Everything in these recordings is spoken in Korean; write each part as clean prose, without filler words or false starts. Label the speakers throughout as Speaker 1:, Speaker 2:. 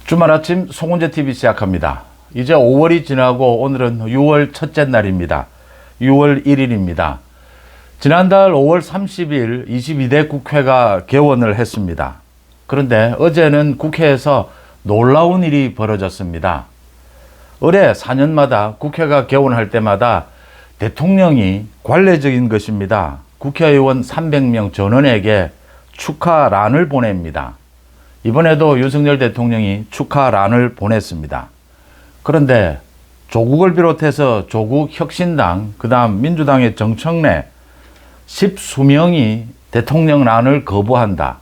Speaker 1: 주말 아침 송은재TV 시작합니다. 이제 5월이 지나고 오늘은 6월 첫째 날입니다. 6월 1일입니다. 지난달 5월 30일 22대 국회가 개원을 했습니다. 그런데 어제는 국회에서 놀라운 일이 벌어졌습니다. 올해 4년마다 국회가 개원할 때마다 대통령이 관례적인 것입니다. 국회의원 300명 전원에게 축하란을 보냅니다. 이번에도 윤석열 대통령이 축하란을 보냈습니다. 그런데 조국을 비롯해서 조국 혁신당, 그 다음 민주당의 정청래 10수명이 대통령란을 거부한다.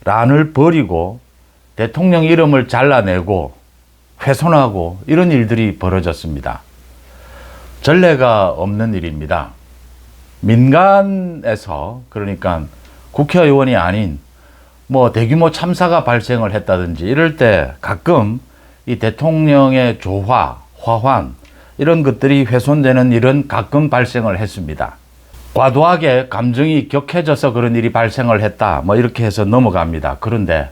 Speaker 1: 란을 버리고 대통령 이름을 잘라내고 훼손하고 이런 일들이 벌어졌습니다. 전례가 없는 일입니다. 민간에서, 그러니까 국회의원이 아닌 대규모 참사가 발생을 했다든지 이럴 때 가끔 이 대통령의 조화, 화환 이런 것들이 훼손되는 일은 가끔 발생을 했습니다. 과도하게 감정이 격해져서 그런 일이 발생을 했다 이렇게 해서 넘어갑니다. 그런데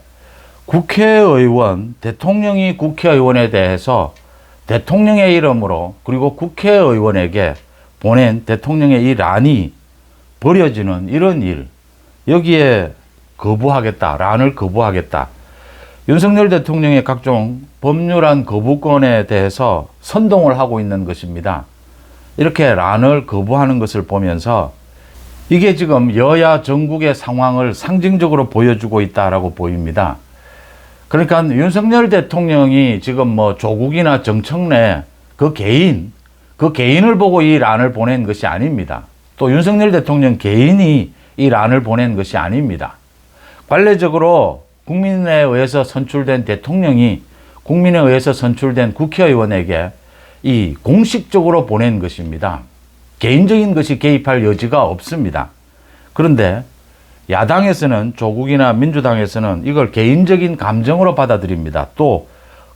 Speaker 1: 국회의원, 대통령이 국회의원에 대해서 대통령의 이름으로 그리고 국회의원에게 보낸 대통령의 이 란이 버려지는 이런 일, 여기에 거부하겠다, 란을 거부하겠다. 윤석열 대통령의 각종 법률안 거부권에 대해서 선동을 하고 있는 것입니다. 이렇게 란을 거부하는 것을 보면서 이게 지금 여야 전국의 상황을 상징적으로 보여주고 있다라고 보입니다. 그러니까 윤석열 대통령이 지금 조국이나 정청래 그 개인을 보고 이 란을 보낸 것이 아닙니다. 또 윤석열 대통령 개인이 이 란을 보낸 것이 아닙니다. 관례적으로 국민에 의해서 선출된 대통령이 국민에 의해서 선출된 국회의원에게 이 공식적으로 보낸 것입니다. 개인적인 것이 개입할 여지가 없습니다. 그런데 야당에서는, 조국이나 민주당에서는 이걸 개인적인 감정으로 받아들입니다. 또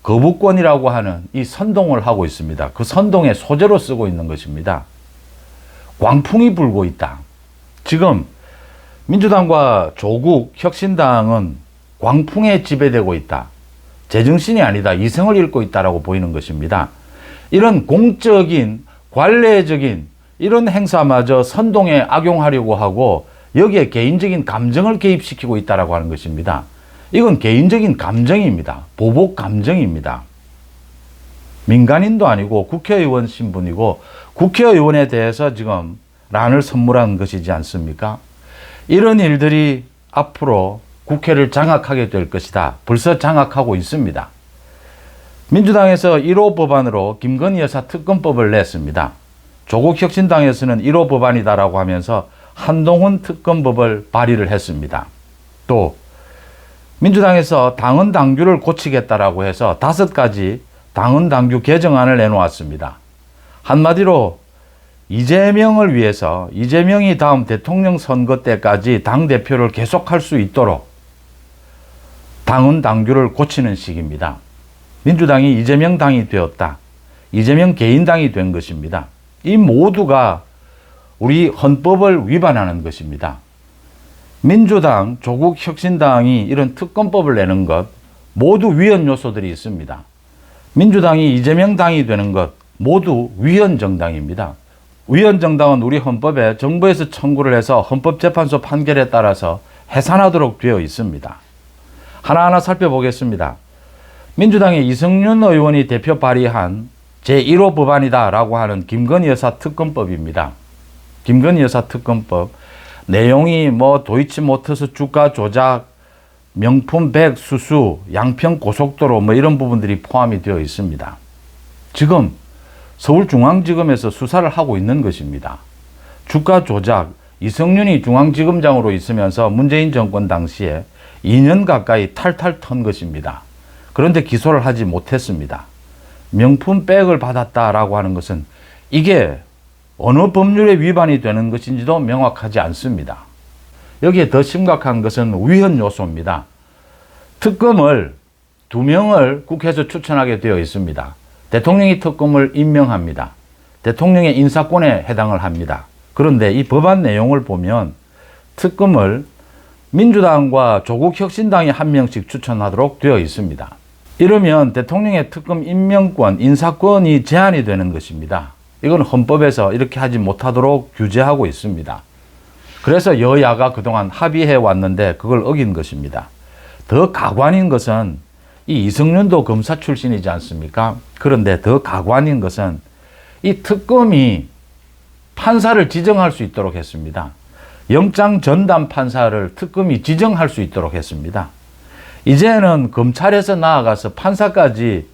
Speaker 1: 거부권이라고 하는 이 선동을 하고 있습니다. 그 선동의 소재로 쓰고 있는 것입니다. 광풍이 불고 있다. 지금 민주당과 조국 혁신당은 광풍에 지배되고 있다. 제정신이 아니다. 이성을 잃고 있다라고 보이는 것입니다. 이런 공적인, 관례적인 이런 행사마저 선동에 악용하려고 하고 여기에 개인적인 감정을 개입시키고 있다라고 하는 것입니다. 이건 개인적인 감정입니다. 보복 감정입니다. 민간인도 아니고 국회의원 신분이고 국회의원에 대해서 지금 란을 선물한 것이지 않습니까? 이런 일들이 앞으로 국회를 장악하게 될 것이다. 벌써 장악하고 있습니다. 민주당에서 1호 법안으로 김건희 여사 특검법을 냈습니다. 조국 혁신당에서는 1호 법안이다라고 하면서 한동훈 특검법을 발의를 했습니다. 또 민주당에서 당헌 당규를 고치겠다라고 해서 5가지 당헌 당규 개정안을 내놓았습니다. 한마디로 이재명을 위해서, 이재명이 다음 대통령 선거 때까지 당대표를 계속할 수 있도록 당헌 당규를 고치는 식입니다. 민주당이 이재명 당이 되었다. 이재명 개인당이 된 것입니다. 이 모두가 우리 헌법을 위반하는 것입니다. 민주당, 조국 혁신당이 이런 특검법을 내는 것 모두 위헌 요소들이 있습니다. 민주당이 이재명 당이 되는 것 모두 위헌 정당입니다. 위헌 정당은 우리 헌법에 정부에서 청구를 해서 헌법재판소 판결에 따라서 해산하도록 되어 있습니다. 하나하나 살펴보겠습니다. 민주당의 이성윤 의원이 대표 발의한 제1호 법안이다라고 하는 김건희 여사 특검법입니다. 김건희 여사 특검법 내용이 도이치모터스 주가 조작, 명품 백 수수, 양평 고속도로 이런 부분들이 포함이 되어 있습니다. 지금 서울중앙지검에서 수사를 하고 있는 것입니다. 주가 조작, 이성윤이 중앙지검장으로 있으면서 문재인 정권 당시에 2년 가까이 탈탈 턴 것입니다. 그런데 기소를 하지 못했습니다. 명품 백을 받았다라고 하는 것은 이게 어느 법률에 위반이 되는 것인지도 명확하지 않습니다. 여기에 더 심각한 것은 위헌 요소입니다. 특검을 2명을 국회에서 추천하게 되어 있습니다. 대통령이 특검을 임명합니다. 대통령의 인사권에 해당을 합니다. 그런데 이 법안 내용을 보면 특검을 민주당과 조국 혁신당이 한 명씩 추천하도록 되어 있습니다. 이러면 대통령의 특검 임명권, 인사권이 제한이 되는 것입니다. 이건 헌법에서 이렇게 하지 못하도록 규제하고 있습니다. 그래서 여야가 그동안 합의해 왔는데 그걸 어긴 것입니다. 더 가관인 것은 이 이성윤도 검사 출신이지 않습니까? 그런데 더 가관인 것은 이 특검이 판사를 지정할 수 있도록 했습니다. 영장 전담 판사를 특검이 지정할 수 있도록 했습니다. 이제는 검찰에서 나아가서 판사까지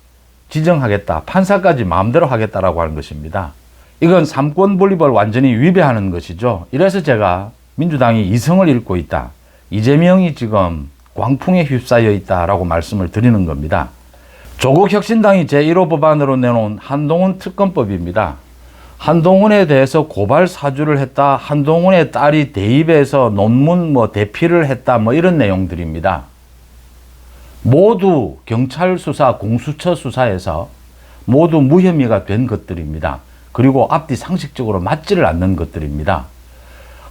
Speaker 1: 지정하겠다, 판사까지 마음대로 하겠다라고 하는 것입니다. 이건 삼권 분립을 완전히 위배하는 것이죠. 이래서 제가 민주당이 이성을 잃고 있다, 이재명이 지금 광풍에 휩싸여 있다라고 말씀을 드리는 겁니다. 조국 혁신당이 제1호 법안으로 내놓은 한동훈 특검법입니다. 한동훈에 대해서 고발 사주를 했다, 한동훈의 딸이 대입해서 논문 대피를 했다, 이런 내용들입니다. 모두 경찰 수사, 공수처 수사에서 모두 무혐의가 된 것들입니다. 그리고 앞뒤 상식적으로 맞지를 않는 것들입니다.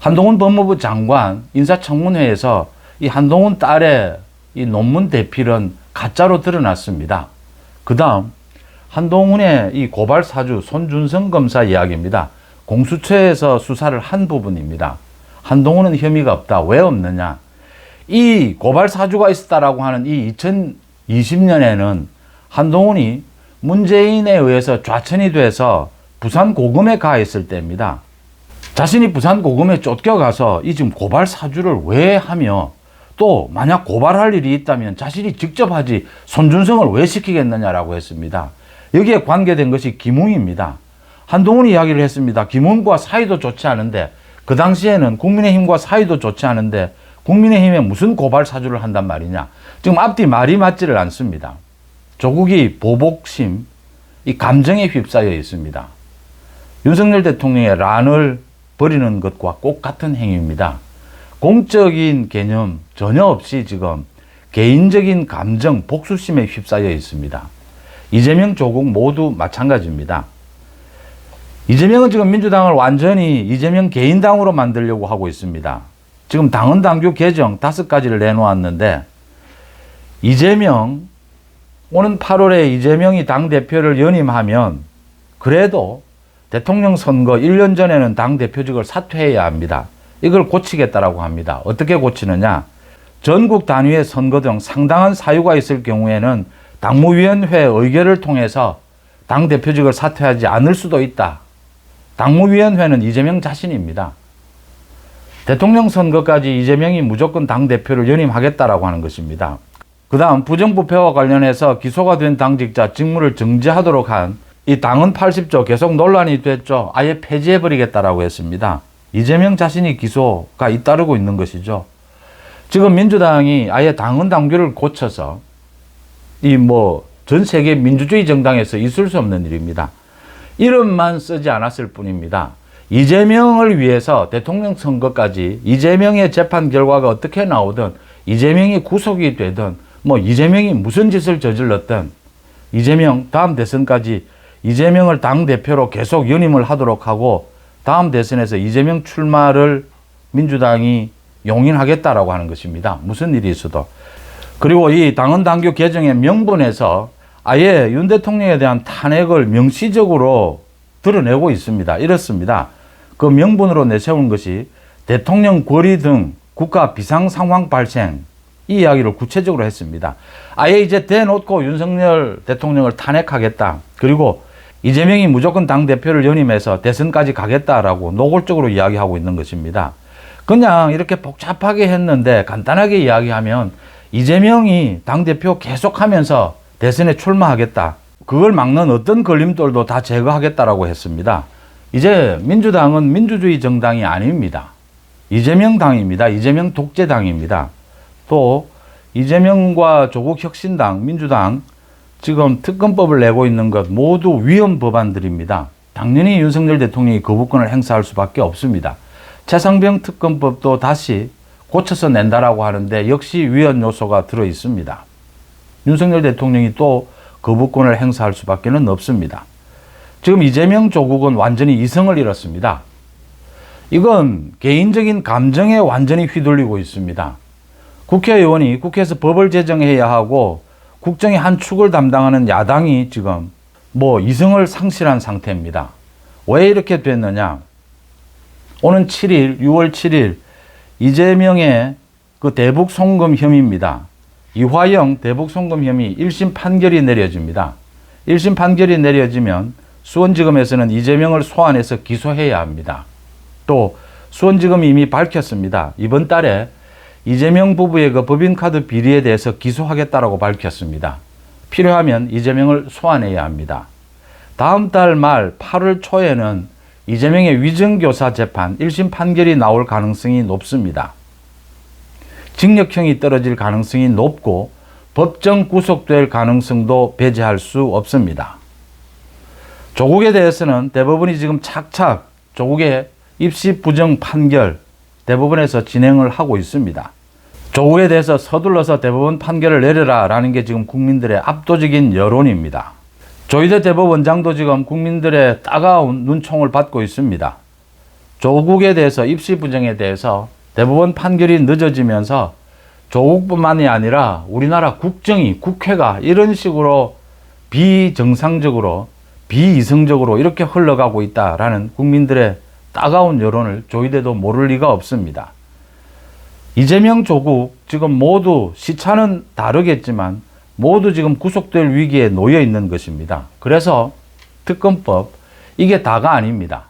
Speaker 1: 한동훈 법무부 장관 인사청문회에서 이 한동훈 딸의 이 논문 대필은 가짜로 드러났습니다. 그 다음 한동훈의 이 고발 사주 손준성 검사 이야기입니다. 공수처에서 수사를 한 부분입니다. 한동훈은 혐의가 없다. 왜 없느냐? 이 고발 사주가 있었다라고 하는 이 2020년에는 한동훈이 문재인에 의해서 좌천이 돼서 부산 고검에 가 있을 때입니다. 자신이 부산 고검에 쫓겨가서 이 지금 고발 사주를 왜 하며, 또 만약 고발할 일이 있다면 자신이 직접 하지 손준성을 왜 시키겠느냐라고 했습니다. 여기에 관계된 것이 김웅입니다. 한동훈이 이야기를 했습니다. 김웅과 사이도 좋지 않은데, 그 당시에는 국민의힘과 사이도 좋지 않은데 국민의힘에 무슨 고발 사주를 한단 말이냐. 지금 앞뒤 말이 맞지를 않습니다. 조국이 보복심, 이 감정에 휩싸여 있습니다. 윤석열 대통령의 란을 버리는 것과 꼭 같은 행위입니다. 공적인 개념 전혀 없이 지금 개인적인 감정, 복수심에 휩싸여 있습니다. 이재명, 조국 모두 마찬가지입니다. 이재명은 지금 민주당을 완전히 이재명 개인당으로 만들려고 하고 있습니다. 지금 당헌 당규 개정 5가지를 내놓았는데, 이재명, 오는 8월에 이재명이 당대표를 연임하면 그래도 대통령 선거 1년 전에는 당대표직을 사퇴해야 합니다. 이걸 고치겠다라고 합니다. 어떻게 고치느냐? 전국 단위의 선거 등 상당한 사유가 있을 경우에는 당무위원회 의결을 통해서 당대표직을 사퇴하지 않을 수도 있다. 당무위원회는 이재명 자신입니다. 대통령 선거까지 이재명이 무조건 당대표를 연임하겠다라고 하는 것입니다. 그 다음 부정부패와 관련해서 기소가 된 당직자 직무를 정지하도록 한 이 당헌 80조 계속 논란이 됐죠. 아예 폐지해버리겠다라고 했습니다. 이재명 자신이 기소가 잇따르고 있는 것이죠. 지금 민주당이 아예 당헌 당규를 고쳐서 전 세계 민주주의 정당에서 있을 수 없는 일입니다. 이름만 쓰지 않았을 뿐입니다. 이재명을 위해서 대통령 선거까지 이재명의 재판 결과가 어떻게 나오든, 이재명이 구속이 되든, 이재명이 무슨 짓을 저질렀든, 이재명 다음 대선까지 이재명을 당대표로 계속 연임을 하도록 하고, 다음 대선에서 이재명 출마를 민주당이 용인하겠다라고 하는 것입니다. 무슨 일이 있어도. 그리고 이 당헌 당규 개정의 명분에서 아예 윤 대통령에 대한 탄핵을 명시적으로 드러내고 있습니다. 이렇습니다. 그 명분으로 내세운 것이 대통령 권리 등 국가 비상 상황 발생, 이 이야기를 구체적으로 했습니다. 아예 이제 대놓고 윤석열 대통령을 탄핵하겠다, 그리고 이재명이 무조건 당대표를 연임해서 대선까지 가겠다라고 노골적으로 이야기하고 있는 것입니다. 그냥 이렇게 복잡하게 했는데 간단하게 이야기하면 이재명이 당대표 계속하면서 대선에 출마하겠다, 그걸 막는 어떤 걸림돌도 다 제거하겠다라고 했습니다. 이제 민주당은 민주주의 정당이 아닙니다. 이재명 당입니다. 이재명 독재당입니다. 또 이재명과 조국 혁신당, 민주당 지금 특검법을 내고 있는 것 모두 위헌 법안들입니다. 당연히 윤석열 대통령이 거부권을 행사할 수밖에 없습니다. 최상병 특검법도 다시 고쳐서 낸다라고 하는데 역시 위헌 요소가 들어 있습니다. 윤석열 대통령이 또 거부권을 행사할 수밖에 없습니다. 지금 이재명, 조국은 완전히 이성을 잃었습니다. 이건 개인적인 감정에 완전히 휘둘리고 있습니다. 국회의원이 국회에서 법을 제정해야 하고 국정의 한 축을 담당하는 야당이 지금 이성을 상실한 상태입니다. 왜 이렇게 됐느냐? 오는 7일, 6월 7일 이재명의 그 대북 송금 혐의입니다. 이화영 대북 송금 혐의 1심 판결이 내려집니다. 1심 판결이 내려지면 수원지검에서는 이재명을 소환해서 기소해야 합니다. 또 수원지검이 이미 밝혔습니다. 이번 달에 이재명 부부의 그 법인카드 비리에 대해서 기소하겠다라고 밝혔습니다. 필요하면 이재명을 소환해야 합니다. 다음 달 말 8월 초에는 이재명의 위증교사 재판 1심 판결이 나올 가능성이 높습니다. 징역형이 떨어질 가능성이 높고 법정 구속될 가능성도 배제할 수 없습니다. 조국에 대해서는 대법원이 지금 착착 조국의 입시 부정 판결 대법원에서 진행을 하고 있습니다. 조국에 대해서 서둘러서 대법원 판결을 내려라 라는 게 지금 국민들의 압도적인 여론입니다. 조희대 대법원장도 지금 국민들의 따가운 눈총을 받고 있습니다. 조국에 대해서 입시 부정에 대해서 대법원 판결이 늦어지면서 조국뿐만이 아니라 우리나라 국정이 국회가 이런 식으로 비정상적으로 비이성적으로 이렇게 흘러가고 있다라는 국민들의 따가운 여론을 조희대도 모를 리가 없습니다. 이재명 조국 지금 모두 시차는 다르겠지만 모두 지금 구속될 위기에 놓여 있는 것입니다. 그래서 특검법 이게 다가 아닙니다.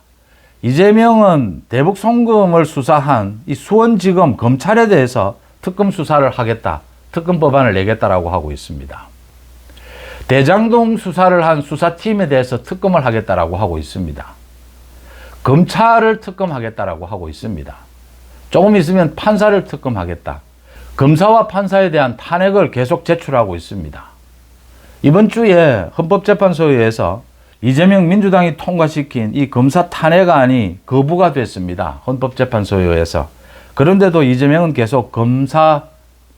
Speaker 1: 이재명은 대북 송금을 수사한 이 수원지검 검찰에 대해서 특검 수사를 하겠다, 특검 법안을 내겠다라고 하고 있습니다. 대장동 수사를 한 수사팀에 대해서 특검을 하겠다라고 하고 있습니다. 검찰을 특검하겠다라고 하고 있습니다. 조금 있으면 판사를 특검하겠다. 검사와 판사에 대한 탄핵을 계속 제출하고 있습니다. 이번 주에 헌법재판소에서 이재명 민주당이 통과시킨 이 검사 탄핵안이 거부가 됐습니다. 헌법재판소에서. 그런데도 이재명은 계속 검사,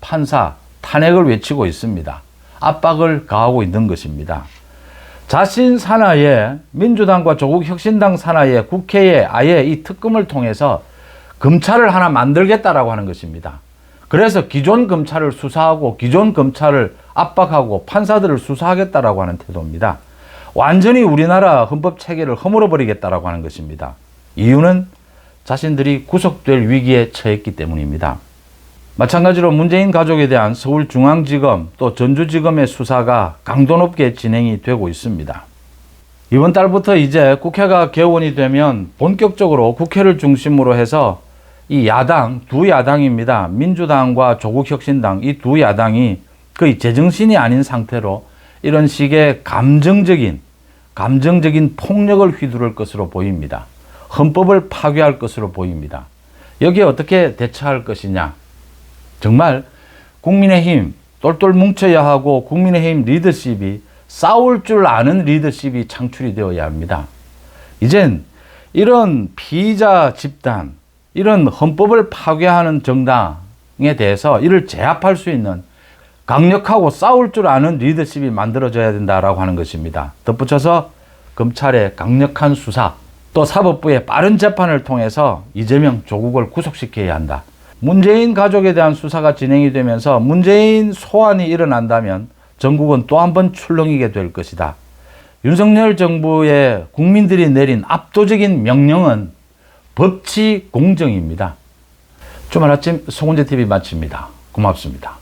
Speaker 1: 판사 탄핵을 외치고 있습니다. 압박을 가하고 있는 것입니다. 자신 산하에 민주당과 조국혁신당 산하에 국회에 아예 이 특검을 통해서 검찰을 하나 만들겠다라고 하는 것입니다. 그래서 기존 검찰을 수사하고 기존 검찰을 압박하고 판사들을 수사하겠다라고 하는 태도입니다. 완전히 우리나라 헌법 체계를 허물어 버리겠다라고 하는 것입니다. 이유는 자신들이 구속될 위기에 처했기 때문입니다. 마찬가지로 문재인 가족에 대한 서울중앙지검 또 전주지검의 수사가 강도 높게 진행이 되고 있습니다. 이번 달부터 이제 국회가 개원이 되면 본격적으로 국회를 중심으로 해서 이 야당, 두 야당입니다. 민주당과 조국혁신당 이 두 야당이 거의 제정신이 아닌 상태로 이런 식의 감정적인 폭력을 휘두를 것으로 보입니다. 헌법을 파괴할 것으로 보입니다. 여기에 어떻게 대처할 것이냐? 정말 국민의힘 똘똘 뭉쳐야 하고 국민의힘 리더십이 싸울 줄 아는 리더십이 창출이 되어야 합니다. 이젠 이런 피의자 집단, 이런 헌법을 파괴하는 정당에 대해서 이를 제압할 수 있는 강력하고 싸울 줄 아는 리더십이 만들어져야 된다라고 하는 것입니다. 덧붙여서 검찰의 강력한 수사, 또 사법부의 빠른 재판을 통해서 이재명, 조국을 구속시켜야 한다. 문재인 가족에 대한 수사가 진행이 되면서 문재인 소환이 일어난다면 전국은 또 한 번 출렁이게 될 것이다. 윤석열 정부의 국민들이 내린 압도적인 명령은 법치 공정입니다. 주말 아침 송은재TV 마칩니다. 고맙습니다.